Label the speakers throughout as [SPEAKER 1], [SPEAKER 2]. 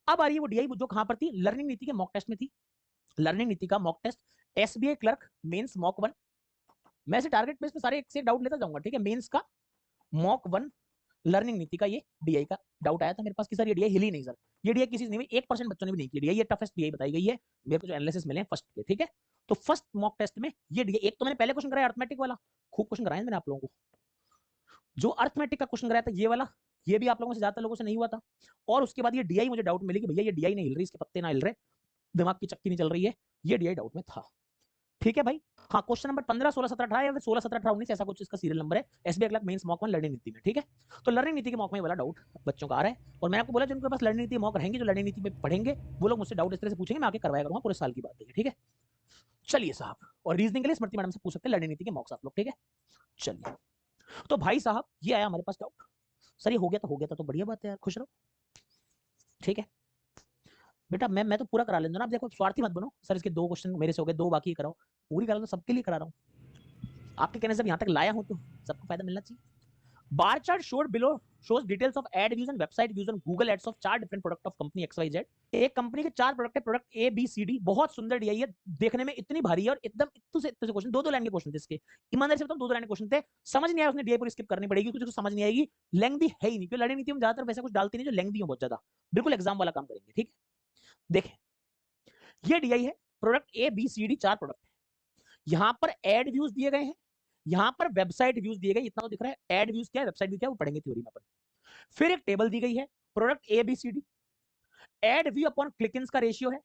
[SPEAKER 1] अब आ रही है वो डीआई जो कहां पर थी, लर्निंग नीति के मॉक टेस्ट में थी। लर्निंग नीति का mock test, SBI clerk mains mock 1। मैं से टारगेट बेस पे सारे एक से डाउट लेता जाऊंगा, ठीक है। मेंस का मॉक 1, लर्निंग नीति का ये डीआई का डाउट आया था मेरे पास कि सर ये डीआई हिली नहीं सर, ये डीआई किसी ने नहीं, 1% बच्चों ने भी नहीं किया डीआई, ये टफेस्ट डीआई बताई गई है मेरे को जो एनालिसिस मिले फर्स्ट के, ठीक है। तो फर्स्ट मॉक टेस्ट में ये डीआई, एक तो मैंने पहले क्वेश्चन कराया अर्थमेटिक वाला, खूब क्वेश्चन कराया मैंने आप लोगों को। जो अर्थमेटिक का क्वेश्चन कराया था ये वाला, ये भी आप लोगों से ज्यादातर लोगों से नहीं हुआ था। और उसके बाद ये डीआई मुझे डाउट मिली कि भैया ये डीआई नहीं हिल रही, इसके पत्ते ना हिल रहे, दिमाग की चक्की नहीं चल रही है, ये डीआई डाउट में था, ठीक है भाई। हाँ, क्वेश्चन नंबर 15, 16, 17, 18 या फिर 16, 17, 18, 19 ऐसा कुछ इसका सीरियल नंबर है, SBI clerk mains mock 1 learning Niti में, ठीक है। तो लर्निंग नीति के मॉक में वाला डाउट बच्चों का आ रहा है, और मैंने आपको बोला जिनके पास लर्निंग नीति मॉक रहेंगे, जो लर्निंग नीति में पढ़ेंगे, वो लोग मुझसे डाउट इस तरह से पूछेंगे, मैं आके करवाया करूंगा, पूरे साल की बात है, ठीक है। चलिए साहब, और रीजनिंग के लिए स्मृति मैडम से पूछ सकते हैं लर्निंग नीति के मॉक्स आप लोग, ठीक है। चलिए, तो भाई साहब ये आया हमारे पास डाउट, सर ये हो गया तो हो गया था, तो बढ़िया बात है यार, खुश रहो, ठीक है। बेटा मैं तो पूरा करा लेंगे ना, आप देखो स्वार्थी मत बनो, सर इसके 2 क्वेश्चन मेरे से हो गए, 2 बाकी कराओ, पूरी करा लो, सबके लिए करा रहा हूं, आपके कहने से यहां तक लाया हूं तो सबको फायदा मिलना चाहिए। Bar chart showed below shows details of ad views and website views on Google Ads of 4 different product of company XYZ। एक कंपनी के 4 प्रोडक्ट है, product A B C D, बहुत सुंदर डीआई है, देखने में इतनी भारी है और एकदम इतने से क्वेश्चन, 2-2 लाइन के क्वेश्चन थे इसके, ईमानदारी से बताऊं 2-2 लाइन के क्वेश्चन थे, समझ नहीं आया उसने डीआई पूरी स्किप करनी पड़ेगी, कुछ समझ नहीं आएगी, लेंथी है ही नहीं, क्योंकि लर्निंग नीति में ज्यादातर वैसा कुछ डालती नहीं जो लेंथी हो बहुत ज्यादा, बिल्कुल एग्जाम वाला काम करेंगे, ठीक है। देखें, ये डीआई है, product A B C D 4 product है, यहां पर एड व्यूज दिए गए हैं, यहां पर वेबसाइट व्यूज दिए गए, इतना तो दिख रहा है, एड व्यूज क्या है वेबसाइट व्यू क्या है वो पढ़ेंगे थ्योरी में अपन। फिर एक टेबल दी गई है, product A B C D, ad view upon click in का रेशियो है,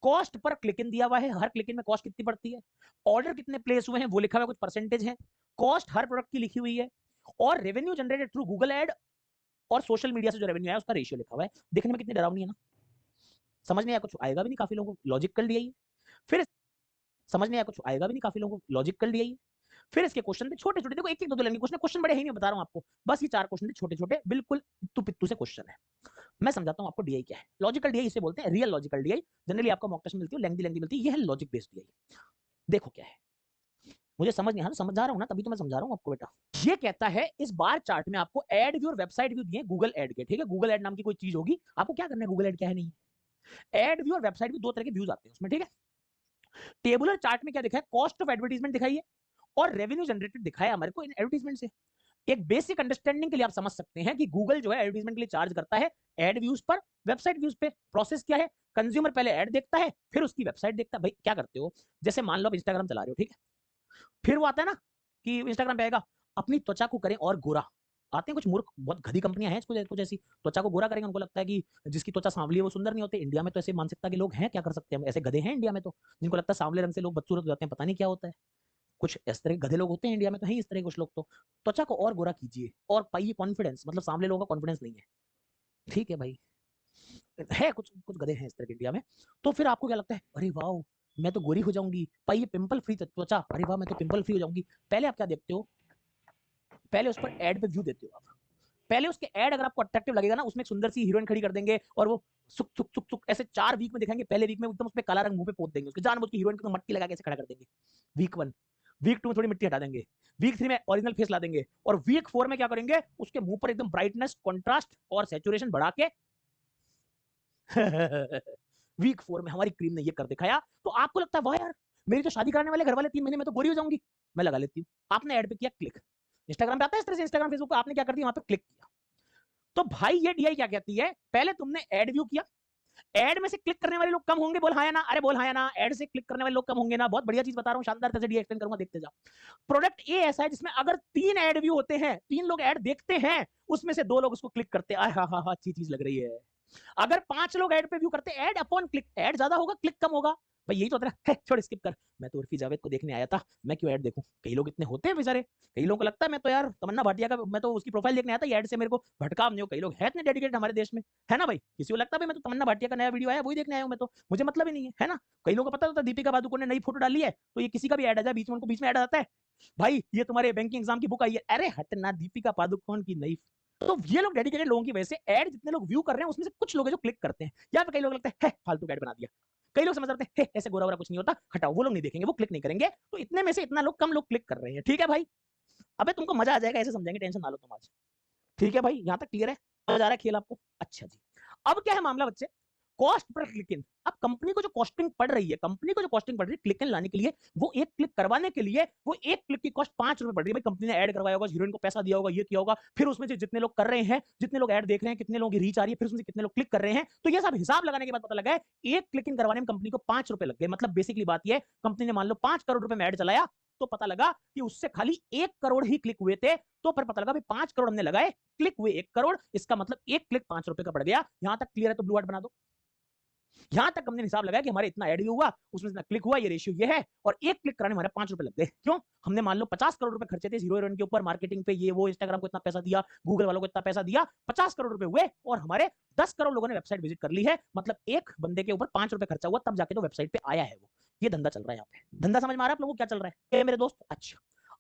[SPEAKER 1] कॉस्ट पर क्लिक इन दिया हुआ है, हर क्लिक इन में कॉस्ट कितनी पड़ती है, ऑर्डर कितने प्लेस हुए हैं वो लिखा हुआ है, कुछ परसेंटेज है, कॉस्ट हर प्रोडक्ट की लिखी हुई है, और revenue generated through Google ad और सोशल मीडिया से जो रेवेन्यू है उसका रेशियो लिखा हुआ है। देखने में कितनी डरावनी है ना, समझ नहीं आया, कुछ आएगा भी नहीं काफी लोगों को, लॉजिक कर लिया ही। फिर समझ नहीं आया, कुछ आएगा भी नहीं काफी लोगों को, लॉजिक कर लिया ही। फिर इसके क्वेश्चन थे छोटे छोटे, देखो एक एक दो दो लाइन के क्वेश्चन, क्वेश्चन बड़े ही नहीं बता रहा हूं आपको, बस ये 4 क्वेश्चन थे छोटे छोटे, बिल्कुल इत्तू पित्तू से क्वेश्चन है। मैं समझाता हूं आपको डीआई क्या है, लॉजिकल डीआई इसे बोलते हैं, रियल लॉजिकल डीआई, जनरली आपको मॉक टेस्ट में मिलती है, लेंथी लेंथी मिलती है, ये है लॉजिक बेस्ड डीआई। देखो क्या है, मुझे समझ नहीं आ रहा, समझा रहा हूं ना, तभी तो मैं समझा रहा हूं आपको बेटा। ये कहता है इस बार चार्ट में आपको एड व्यू और वेबसाइट व्यू दिए गूगल एड के, ठीक है, गूगल एड नाम की कोई चीज होगी, आपको क्या करना है, गूगल एड क्या है नहीं है, एड व्यू और वेबसाइट व्यू 2 तरह के व्यूज आते हैं उसमें, ठीक है। टेबुलर चार्ट में क्या दिखा है, कॉस्ट ऑफ एडवर्टीजमेंट दिखाई है और रेवेन्यू जनरेटेड दिखाया हमारे को इन एडवर्टीजमेंट से। एक बेसिक अंडरस्टैंडिंग के लिए आप समझ सकते हैं कि गूगल जो है एडवर्टीजमेंट के लिए चार्ज करता है एड व्यूज पर, वेबसाइट व्यूज पे। प्रोसेस क्या है, कंज्यूमर पहले एड देखता है फिर उसकी वेबसाइट देखता है। भाई क्या करते हो, जैसे मान लो आप इंस्टाग्राम चला रहे हो, ठीक है, फिर वो आता है ना कि इंस्टाग्राम पे आएगा अपनी त्वचा को करें और गोरा, आते हैं कुछ मूर्ख, बहुत गधी कंपनियां हैं कुछ ऐसी, त्वचा को गोरा करेंगे, उनको लगता है कि जिसकी त्वचा सांवली है वो सुंदर नहीं होते। इंडिया में तो ऐसे मानसिकता के लोग हैं, क्या कर सकते हैं, ऐसे गधे हैं इंडिया में तो, जिनको लगता है सांवले रंग से लोग बदसूरत हो जाते हैं, पता नहीं क्या होता है, कुछ इस तरह के गधे लोग होते हैं इंडिया में, तो है इस तरह के कुछ लोग। तो त्वचा को और गोरा कीजिए और पाइए कॉन्फिडेंस, मतलब सांवले लोगों का कॉन्फिडेंस नहीं है, ठीक है भाई, है कुछ कुछ गधे हैं इस तरह के इंडिया में। तो फिर आपको क्या लगता है, अरे वाह मैं तो गोरी हो जाऊंगी, पाइए पिंपल फ्री त्वचा, अरे वाह मैं तो पिंपल फ्री हो जाऊंगी। पहले आप क्या देखते हो, पहले उस पर एड पे व्यू देते हो आप, पहले उसके एड अगर आपको अट्रैक्टिव लगेगा ना, उसमें एक सुंदर सी हीरोइन खड़ी कर देंगे और वो सुक सुक सुक सुक ऐसे 4 वीक में दिखाएंगे, पहले वीक में एकदम उसमें काला रंग मुंह पे पोत देंगे, उसके जानबूझ के हीरोइन को मट्टी लगा के ऐसे खड़ा कर देंगे, वीक 1, वीक 2 में थोड़ी मिट्टी हटा देंगे, वीक 3 में ओरिजिनल फेस ला देंगे, और वीक 4 में क्या करेंगे, उसके मुंह पर एकदम ब्राइटनेस, कॉन्ट्रास्ट और सैचुरेशन बढ़ा के वीक 4 में हमारी क्रीम ने ये कर दिखाया। तो आपको लगता है वाह यार मेरी तो शादी कराने वाले घर वाले 3 महीने में तो गोरी हो जाऊंगी, मैं लगा लेती हूँ। आपने एड पे किया क्लिक, इंस्टाग्राम पे आता है इस तरह से, इंस्टाग्राम फेसबुक पे आपने क्या कर दिया, वहां पे क्लिक किया। तो भाई ये डीआई क्या कहती है, पहले तुमने एड व्यू किया, एड में से क्लिक करने वाले लोग कम होंगे, बोल हाँ या ना, अरे बोल हाँ या ना, एड से क्लिक करने वाले लोग कम होंगे ना, बहुत बढ़िया चीज बता रहा हूँ, शानदार तरह से डी एक्सप्लेन करूंगा, देखते जाओ। प्रोडक्ट ए ऐसा है जिसमें अगर 3 एड व्यू होते हैं, 3 लोग एड देखते हैं, उसमें से 2 लोग उसको क्लिक करते हैं, हाँ हाँ हाँ अच्छी चीज लग रही है। अगर 5 लोग एड पे व्यू करते, एड अपॉन क्लिक, एड ज्यादा होगा क्लिक कम होगा, भाई यही तो होता है, छोड़ स्किप कर, मैं तो उर्फी जावेद को देखने आया था, मैं क्यों ऐड देखूं, कई लोग इतने होते हैं बेचारे, कई लोगों को लगता है मैं तो यार तमन्ना भाटिया का, मैं तो उसकी प्रोफाइल देखने आया था, ये ऐड से मेरे को भटकाव नहीं हो, कई लोग हैं इतने डेडिकेटेड हमारे देश में, है ना भाई, किसी को लगता है मैं तो तमन्ना भाटिया का नया वीडियो आया वही देखने आया हूं, मैं तो मुझे मतलब ही नहीं है ना। कई लोगों को पता होता है दीपिका पादुकोण ने नई फोटो डाली है तो ये किसी का भी ऐड आ जाए बीच में, उनको बीच में ऐड आ जाता है, भाई ये तुम्हारे बैंकिंग एग्जाम की बुक आई है, अरे हटना दीपिका पादुकोण की नई। तो ये लोग डेडिकेटेड लोगों की वजह से ऐड जितने लोग व्यू कर रहे हैं उसमें से कुछ लोग हैं जो क्लिक करते हैं, या फिर कई लोग लगता है फालतू ऐड बना दिया, कई लोग समझ रहे हैं ऐसे गोरा वोरा कुछ नहीं होता, हटाओ, वो लोग नहीं देखेंगे, वो क्लिक नहीं करेंगे, तो इतने में से इतना लोग, कम लोग क्लिक कर रहे हैं, ठीक है भाई। अबे तुमको मजा आ जाएगा, ऐसे समझेंगे, टेंशन ना लो तुम आज, ठीक है भाई, यहां तक क्लियर है, मजा आ रहा है खेल आपको, अच्छा जी। अब क्या है मामला बच्चे, कॉस्ट पर क्लिक इन। अब कंपनी को जो कॉस्टिंग पड़ रही है, कंपनी को जो कॉस्टिंग पड़ रही है क्लिक इन लाने के लिए, वो एक क्लिक करवाने के लिए वो एक क्लिक की कॉस्ट 5 रुपए पड़ रही है। भाई कंपनी ने ऐड करवाया होगा, हीरोइन को पैसा दिया होगा, ये किया होगा, फिर उसमें से जितने लोग कर रहे हैं, जितने लोग ऐड देख रहे हैं, कितने लोगों की रीच आ रही है, फिर उसमें से कितने लोग क्लिक कर रहे हैं, तो ये सब हिसाब लगाने के बाद पता लगा है एक क्लिक इन करवाने में कंपनी को 5 रुपए लग गए। मतलब बेसिकली बात ये है, कंपनी ने मान लो 5 करोड़ रुपए में ऐड चलाया, तो पता लगा कि उससे खाली 1 करोड़ ही क्लिक हुए थे। तो फिर पता लगा भाई 5 करोड़ हमने लगाए, क्लिक हुए 1 करोड़, इसका मतलब एक क्लिक 5 रुपए का पड़ गया। यहां तक क्लियर है तो ब्लू हार्ट बना दो। यहां तक हमने हिसाब लगाया कि हमारे इतना ऐड भी हुआ, उसमें इतना क्लिक हुआ, ये रेशियो ये है, और एक क्लिक कराने हमारे 5 रुपए लग गए। क्यों? हमने मान लो 50 करोड़ रुपए खर्चे थे हीरो हीरोइन के ऊपर, मार्केटिंग पे, ये वो, इंस्टाग्राम को इतना पैसा दिया, गूगल वालों को इतना पैसा दिया, 50 करोड़ रुपए हुए, और हमारे 10 करोड़ लोगों ने वेबसाइट विजिट कर ली है। मतलब एक बंदे के ऊपर 5 रुपए खर्चा हुआ, तब जाके तो वेबसाइट पे आया है वो। ये धंधा चल रहा है यहाँ पे। धंधा समझ में आ रहा है आप लोगों को क्या चल रहा है मेरे दोस्त? अच्छा,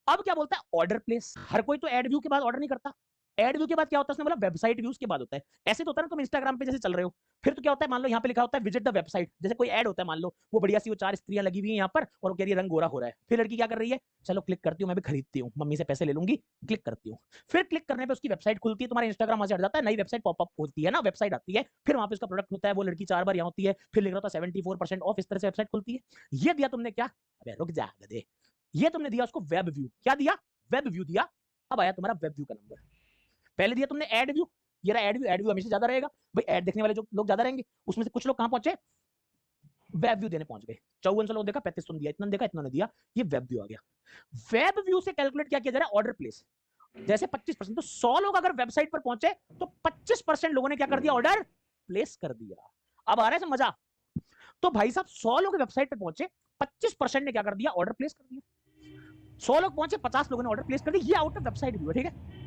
[SPEAKER 1] अब क्या बोलता है? Order place. हर कोई तो एड व्यू के बाद ऑर्डर नहीं करता। एड व्यू के बाद क्या होता है? उसने बोला वेबसाइट व्यूज के बाद होता है। ऐसे तो होता है ना, तुम इंस्टाग्राम पे जैसे चल रहे हो, फिर तो क्या होता है, मान लो यहाँ पे लिखा होता है विजिट द वेबसाइट, जैसे कोई ऐड होता है, मान लो वो बढ़िया सी वो 4 स्त्रियां लगी हुई हैं यहाँ पर, और वो कह रही है रंग गोरा हो रहा है, फिर लड़की क्या कर रही है, चलो क्लिक करती हूँ, मैं भी खरीदती हूँ, मम्मी से पैसे ले लूंगी, क्लिक करती हूँ। फिर क्लिक करने पे उसकी वेबसाइट खुलती है, तुम्हारा इंस्टाग्राम वहां से हट जाता है, नई वेबसाइट पॉपअप होती है ना, वेबसाइट आती है, फिर वहां पे उसका प्रोडक्ट होता है, वो लड़की 4 बार यहाँ होती है, फिर लिख रहा था 74% ऑफ, इस तरह से वेबसाइट खुलती है। ये दिया तुमने क्या? अबे रुक जा गधे, ये तुमने दिया उसको वेब व्यू। क्या दिया? वेब व्यू दिया। अब आया तुम्हारा वेब व्यू का नंबर। पहले दिया तुमने एड व्यू, ये रहा एड व्यू। एड व्यू हमेशा ज्यादा रहेगा भाई, एड देखने वाले जो लोग ज्यादा रहेंगे, उसमें से कुछ लोग कहां पहुंचे? वेब व्यू देने पहुंच गए। 5400 लोग देखा, 3500 दिया, इतना देखा, इतना ने दिया, ये वेब व्यू आ गया। वेब व्यू से कैलकुलेट क्या किया जा रहा है? Order place. जैसे 25%, तो 100 लोग अगर वेबसाइट पर पहुंचे तो 25% लोगों ने क्या कर दिया? ऑर्डर प्लेस कर दिया। अब आ रहा है मजा? तो भाई साहब 100 लोग वेबसाइट पे पहुंचे, 25% ने क्या कर दिया? ऑर्डर प्लेस कर दिया। 100 लोग पहुंचे, 50 लोगों ने ऑर्डर प्लेस कर दिया। ये आउट ऑफ वेबसाइट व्यू है, ठीक है।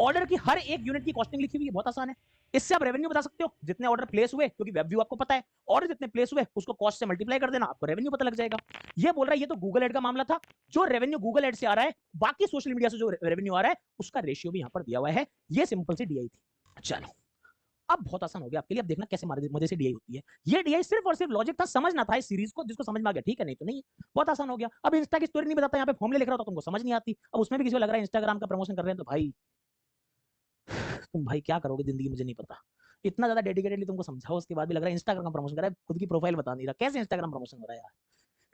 [SPEAKER 1] ऑर्डर की हर एक यूनिट की कॉस्टिंग लिखी हुई है, बहुत आसान है। इससे आप रेवेन्यू बता सकते हो, जितने ऑर्डर प्लेस हुए, क्योंकि वेब व्यू आपको पता है, ऑर्डर जितने प्लेस हुए उसको कॉस्ट से मल्टीप्लाई कर देना, आपको रेवेन्यू पता लग जाएगा। ये बोल रहा है ये तो गूगल एड का मामला था, जो रेवेन्यू गूगल एड से आ रहा है, बाकी सोशल मीडिया से जो रेवेन्यू आ रहा है उसका रेशियो भी यहाँ पर दिया हुआ है। ये सिंपल सी डीआई थी। चलो अब बहुत आसान हो गया आपके लिए, अब देखना कैसे मजे से डीआई होती है। ये डीआई सिर्फ और सिर्फ लॉजिक था, समझना था इस सीरीज को, जिसको समझ में आ गया ठीक है, नहीं तो नहीं। बहुत आसान हो गया। अब इंस्टा की स्टोरी नहीं बताता, यहाँ पे फॉर्मूले लिख रहा होता, तुमको समझ नहीं आती। अब उसमें भी किसी को लग रहा है इंस्टाग्राम का प्रमोशन कर रहे हैं, तो भाई तुम भाई क्या करोगे जिंदगी, मुझे नहीं पता। इतना ज्यादा डेडिकेटेडली तुमको समझाओ, उसके बाद भी लग रहा है इंस्टाग्राम का प्रमोशन कर रहा है, खुद की प्रोफाइल बता नहीं रहा, कैसे इंस्टाग्राम प्रमोशन हो रहा है यार?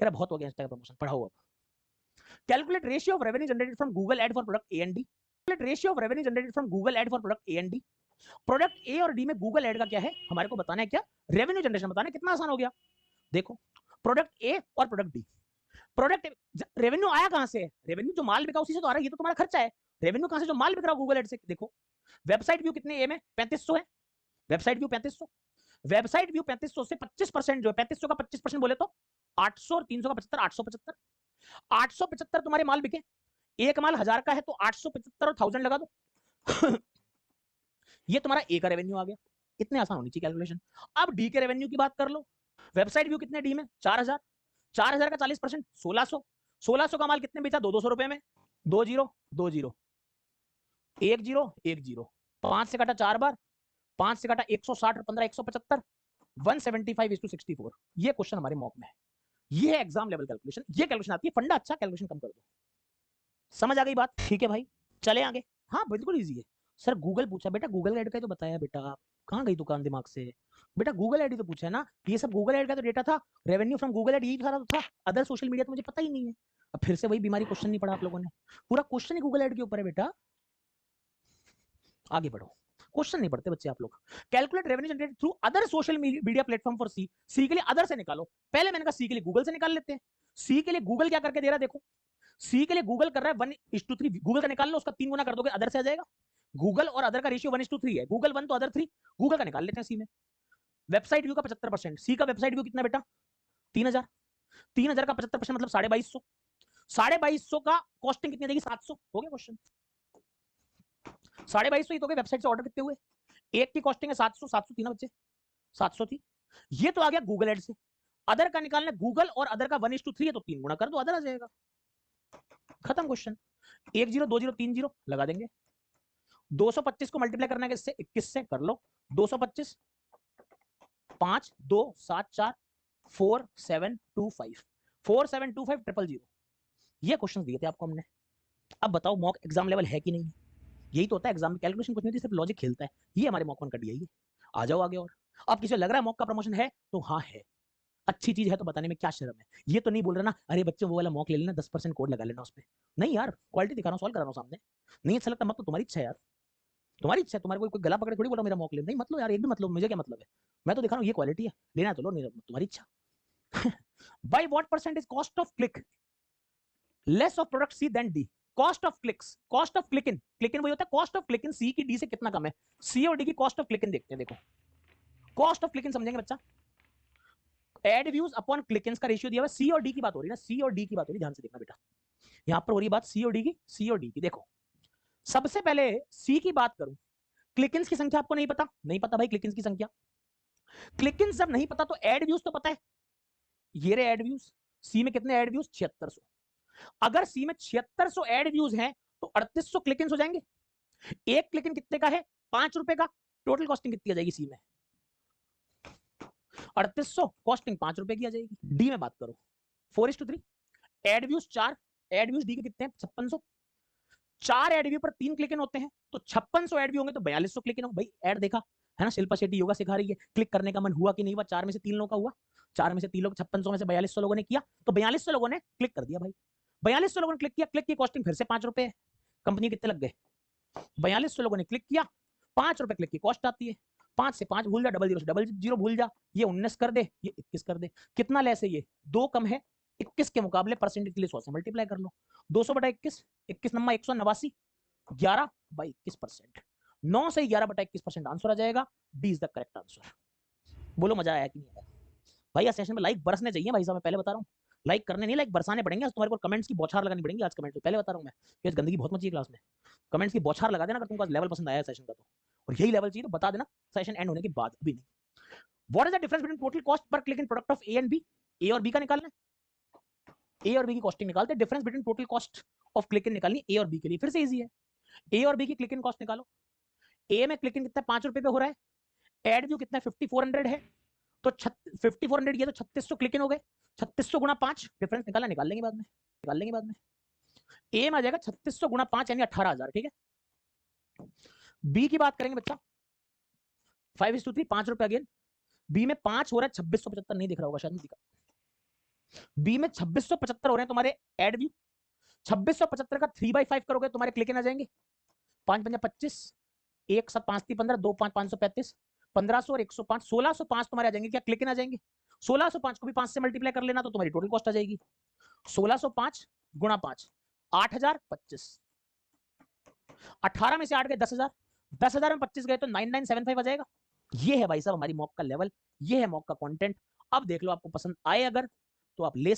[SPEAKER 1] कह रहा बहुत हो गया इंस्टाग्राम प्रमोशन, पढ़ाओ अब। Calculate ratio of revenue generated from Google ad for product A and D. Calculate ratio of revenue generated from Google ad for product A and D. Product ए और डी में गूगल एड का क्या है हमारे को बताना है, क्या रेवेन्यू जनरेशन बताना है। कितना आसान हो गया, देखो प्रोडक्ट ए और प्रोडक्ट डी। प्रोडक्ट रेवेन्यू आया कहां से? रेवेन्यू जो माल बिका उसी से तो आ रहा है, ये तो तुम्हारा खर्चा है। रेवेन्यू कहां से? जो माल बिक रहा है गूगल एड से। देखो वेबसाइट व्यू कितने ए में? 3500 है, वेबसाइट व्यू 3500। वेबसाइट व्यू 3500 से 25% जो है, 3500 का 25% बोले तो 800, और 300 का 75, 875। 875 तुम्हारे माल बिके, एक माल 1000 का है तो 875 और 1000 लगा दो। ये तुम्हारा ए का रेवेन्यू आ गया। इतने आसान होनी चाहिए कैलकुलेशन। अब डी के रेवेन्यू की बात कर लो। वेबसाइट व्यू कितने डी में? 4000। 4000 का 40% 1600। 1600 का माल कितने बेचा? 200 रुपए में। 20 20 10 10 5 से काटा 4 बार, 5 से काटा 160 और 15 175, 175:64। ये क्वेश्चन हमारे मॉक में है। ये है एग्जाम लेवल कैलकुलेशन। ये कैलकुलेशन आती है, फंडा अच्छा, कैलकुलेशन कम कर दो। समझ आ गई बात? ठीक है भाई, चले आगे। हाँ बिल्कुल इजी है। सर गूगल पूछा, बेटा गूगल एड का तो बताया बेटा, कहाँ गई दुकान दिमाग से? बेटा गूगल एड ही तो पूछा है ना, ये सब गूगल एड का तो डेटा था, रेवेन्यू फ्रॉम गूगल एड यही सारा तो था, अदर सोशल मीडिया तो मुझे पता ही नहीं है। अब फिर से वही बीमारी, क्वेश्चन नहीं पढ़ा आप लोगों ने, पूरा क्वेश्चन ही गूगल एड के ऊपर है बेटा। आगे बढ़ो, क्वेश्चन नहीं पढ़ते बच्चे आप लोग। Calculate revenue generated through other social media platform for C. C के लिए अदर से निकालो। पहले मैंने कहा सी के लिए गूगल से निकाल लेते हैं। सी के लिए गूगल क्या करके दे रहा है, देखो सी के लिए गूगल कर रहा है 1:3। गूगल का निकाल लो, उसका 3 गुना कर दोगे, अदर से आ जाएगा। गूगल और अदर का रेशियो 1:3 है, गूगल 1 तो अदर 3। गूगल का निकाल लेते हैं सी में। वेबसाइट व्यू का 75%, सी का वेबसाइट व्यू कितना बेटा? 3000। 3000 का 75% मतलब 2250। 2250 का कॉस्टिंग कितनी देगी? 700। हो गया क्वेश्चन। 2250 ही तो गए। वेबसाइट से ऑर्डर कितने हुए? एक की कॉस्टिंग है 700, 700 थी ना बच्चे, 700 थी। ये तो आ गया गूगल एड से। अदर का निकालना, गूगल और अदर का 1:3 है तो 3 गुना कर दो, अदर आ जाएगा। खत्म क्वेश्चन। 10 20 30 लगा देंगे। 225 को मल्टीप्लाई करना है किससे? 21 से, कर लो। 225 5 2 7 4 4725 4725 000। ये क्वेश्चन दिए थे आपको हमने। अब बताओ मॉक एग्जाम लेवल है कि नहीं? यही तो होता है एग्जाम में, कैलकुलेशन कुछ नहीं होती, सिर्फ लॉजिक खेलता है। ये हमारे मॉक 1 का डीआई है। आ जाओ आगे। और अब किसी को लग रहा है मॉक का प्रमोशन है तो हाँ है, अच्छी चीज है तो बताने में क्या शर्म है। ये तो नहीं बोल रहा ना अरे बच्चे वो वाला मॉक ले लेना 10% कोड लगा लेना उस पर। नहीं यार, क्वालिटी दिखा रहा हूँ, सॉल्व करा रहा हूँ सामने। नहीं अच्छा लगता मत, तो तुम्हारी इच्छा है यार, तुम्हारी इच्छा है। तुम्हारे कोई गला पकड़े थोड़ी बोला मेरा मॉक ले, नहीं मतलब यार एक भी मतलब, मुझे क्या मतलब है, मैं तो दिखा रहा हूँ ये क्वालिटी है, लेना है तो लो, नहीं तुम्हारी इच्छा। By what percent is cost of click less of product C than D. Cost of clicks, cost of click in, click in वही होता है cost of click in, C की डी से कितना कम है। सी और डी की कॉस्ट ऑफ क्लिक इन देखते हैं, देखो कॉस्ट ऑफ क्लिक इन समझेंगे बच्चा, एड व्यूज अपॉन क्लिक इन्स का रेशियो दिया हुआ है, सी और डी की बात हो रही है ना, सी और डी की बात हो रही है, ध्यान से देखना बेटा, यहां पर हो रही बात सी और डी की, सी और डी की। देखो सबसे पहले सी की बात करूं, क्लिक इन्स की संख्या आपको नहीं पता, नहीं पता भाई क्लिक इन्स की संख्या, क्लिक इन्स जब नहीं पता तो एड व्यूज तो पता है, ये रहे एड व्यूज, सी में कितने एड व्यूज 7600, अगर सी में 7600 एड व्यूज हैं तो 3800 क्लिक इन्स हो जाएंगे। एक क्लिक इन कितने का है, 5 रुपए का, टोटल कॉस्टिंग कितनी आ जाएगी सी में, 3800, कॉस्टिंग 5 रुपए की आ जाएगी। डी में बात करो 4:3, ad views 4, ad views D के कितने हैं 5600, 4 एड व्यू पर 3 क्लिक इन होते हैं तो 5600 एड व्यू होंगे तो 4200 क्लिक इन होंगे। भाई एड देखा है ना, शिल्पा शेट्टी योगा सिखा रही है, क्लिक करने का मन हुआ कि नहीं हुआ, 4 में से 3 लोगों का हुआ, 4 में से 3 लोग, 5600 में से 4200 लोगों ने किया, तो 4200 लोगों ने क्लिक कर दिया भाई, 4200 लोगों ने क्लिक किया, क्लिक की कॉस्टिंग फिर से 5 रुपए है, कंपनी कितने लग गए, 4200 लोगों ने क्लिक किया, 5 रुपए क्लिक की कॉस्ट आती है, 5 से 5 भूल जा, डबल जीरो से डबल जीरो भूल जा, ये 19 कर दे, ये 21 कर दे, कितना लेस है ये 2 कम है, 21 के मुकाबले परसेंटेज के लिए 100 से मल्टीप्लाई कर लो, 200/21, 21 नंबर 189, 11/21%, 9 से 11/21% आंसर आ जाएगा, D is the correct answer. बोलो मजा आया कि नहीं आया भाई, आज सेशन में लाइक बरसने चाहिए भाई साहब, मैं पहले बता रहा हूँ, लाइक करने नहीं, लाइक बरसाने पड़ेंगे आज, तुम्हारे को कमेंट्स की बौछार लगानी पड़ेगी आज कमेंट में, पहले बता रहा हूँ मैं, ये गंदगी बहुत मची है क्लास में, कमेंट्स की बौछार लगा देना अगर तुमको आज लेवल पसंद आया है सेशन का तो, और यही लेवल चाहिए तो बता देना सेशन एंड होने के बाद, अभी नहीं। What is the difference between total cost per click in product of A and B, A और बी का निकालना है, ए और बी की कॉस्टिंग निकालते हैं, difference between total cost of click इन निकालनी ए और बी के लिए, फिर से इजी है, ए और बी की क्लिक इन कॉस्ट निकालो, ए में क्लिक इन कितना 5 रुपए पे हो रहा है, एड व्यू कितना 5400 है, तो 5400 ये तो 3600 क्लिक इन हो गए, 3600 गुणा 5, डिफरेंस निकालना, निकाल लेंगे बाद में, निकाल लेंगे बाद में, ए में आ जाएगा 3600 गुणा 5 यानी 18000, ठीक है। बी की बात करेंगे बच्चा 5:3, 5 रुपए अगेन, बी में 5 हो रहा है 2675, नहीं दिख रहा होगा शायद, नहीं दिखा, बी में 2675 हो रहे हैं तुम्हारे एड व्यू, 2675 का 3/5 करोगे तुम्हारे क्लिक इन आ जाएंगे, 5×5 = 25, 1 7 5 3 15, 2 5 535, 1500 और 105, 1605 तुम्हारे आ जाएंगे, क्या क्लिक इन आ जाएंगे, 1605 को भी 5 से मल्टीप्लाई कर लेना तो तुम्हारी टोटल कॉस्ट आ जाएगी, 1605 गुणा 5 8025, 18 में से 8 गए 10,000, 10,000 में 25 गए तो 9975 आ जाएगा। ये है भाई साहब हमारी मॉक का लेवल, ये है मॉक का कंटेंट। अब देख लो आपको पसंद आए अगर तो आप ले